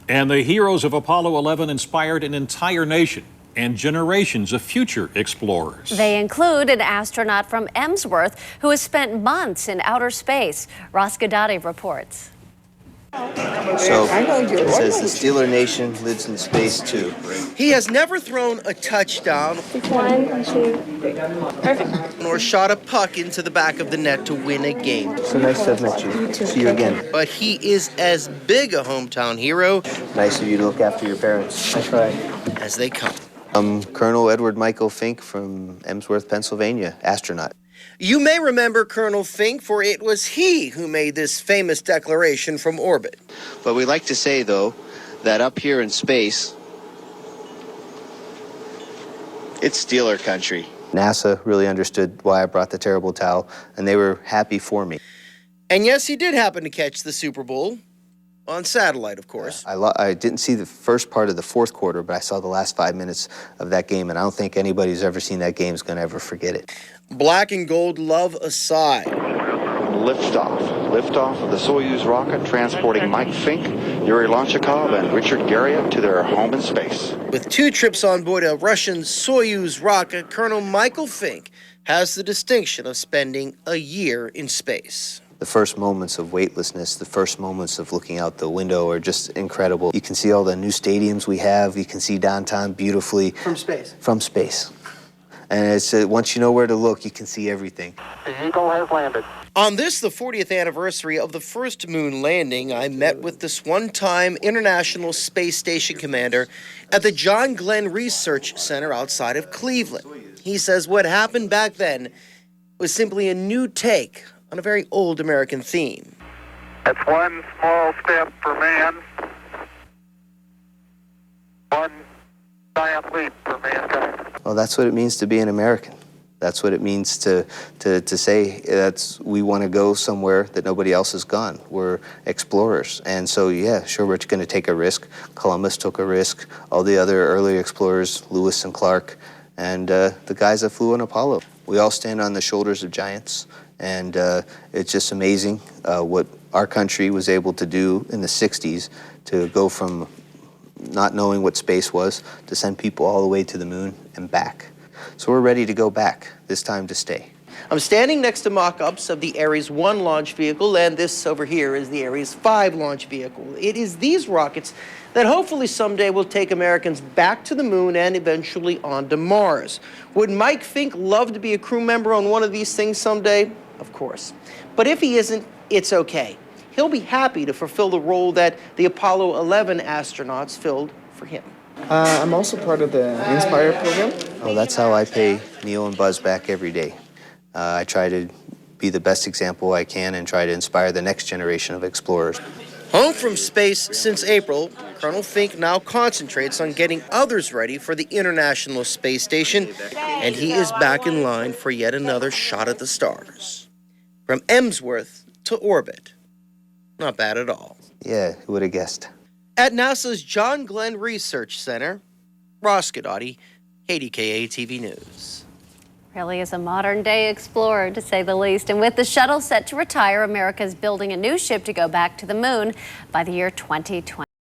And the heroes of Apollo 11 inspired an entire nation and generations of future explorers. They include an astronaut from Emsworth who has spent months in outer space. Guidotti reports. So it says the Steeler Nation lives in space too. He has never thrown a touchdown 1, 2, 3. Perfect. nor shot a puck into the back of the net to win a game. So nice to have met you. See you again. But he is as big a hometown hero Nice of you to look after your parents. I try. as they come. I'm Colonel Edward Michael Finck from Emsworth, Pennsylvania, astronaut. You may remember Colonel Finck, for it was he who made this famous declaration from orbit. But we like to say, though, that up here in space, it's Steeler country. NASA really understood why I brought the terrible towel, and they were happy for me. And yes, he did happen to catch the Super Bowl. On satellite, of course. I didn't see the first part of the fourth quarter, but I saw the last 5 minutes of that game, and I don't think anybody who's ever seen that game is going to ever forget it. Black and gold love aside. Liftoff of the Soyuz rocket transporting Mike Fincke, Yuri Lonchakov, and Richard Garria to their home in space. With 2 trips on board a Russian Soyuz rocket, Colonel Michael Finck has the distinction of spending a year in space. The first moments of weightlessness, the first moments of looking out the window are just incredible. You can see all the new stadiums we have. You can see downtown beautifully. From space? From space. And it's once you know where to look, you can see everything. The Eagle has landed. On this, the 40th anniversary of the first moon landing, I met with this one-time International Space Station commander at the John Glenn Research Center outside of Cleveland. He says what happened back then was simply a new take on a very old American theme. That's one small step for man, one giant leap for mankind. Well, that's what it means to be an American. That's what it means to say we want to go somewhere that nobody else has gone. We're explorers. And so, yeah, sure, we're going to take a risk. Columbus took a risk. All the other early explorers, Lewis and Clark, and the guys that flew on Apollo. We all stand on the shoulders of giants. And it's just amazing what our country was able to do in the 60s to go from not knowing what space was to send people all the way to the moon and back. So we're ready to go back, this time to stay. I'm standing next to mock-ups of the Ares 1 launch vehicle, and this over here is the Ares 5 launch vehicle. It is these rockets that hopefully someday will take Americans back to the moon and eventually onto Mars. Would Mike Fincke love to be a crew member on one of these things someday? Of course. But if he isn't, it's okay. He'll be happy to fulfill the role that the Apollo 11 astronauts filled for him. I'm also part of the Inspire program. Oh, that's how I pay Neil and Buzz back every day. I try to be the best example I can and try to inspire the next generation of explorers. Home from space since April, Colonel Finck now concentrates on getting others ready for the International Space Station, and he is back in line for yet another shot at the stars. From Emsworth to orbit. Not bad at all. Yeah, who would have guessed? At NASA's John Glenn Research Center, Guidotti, KDKA-TV News. Really is a modern-day explorer, to say the least. And with the shuttle set to retire, America is building a new ship to go back to the moon by the year 2020.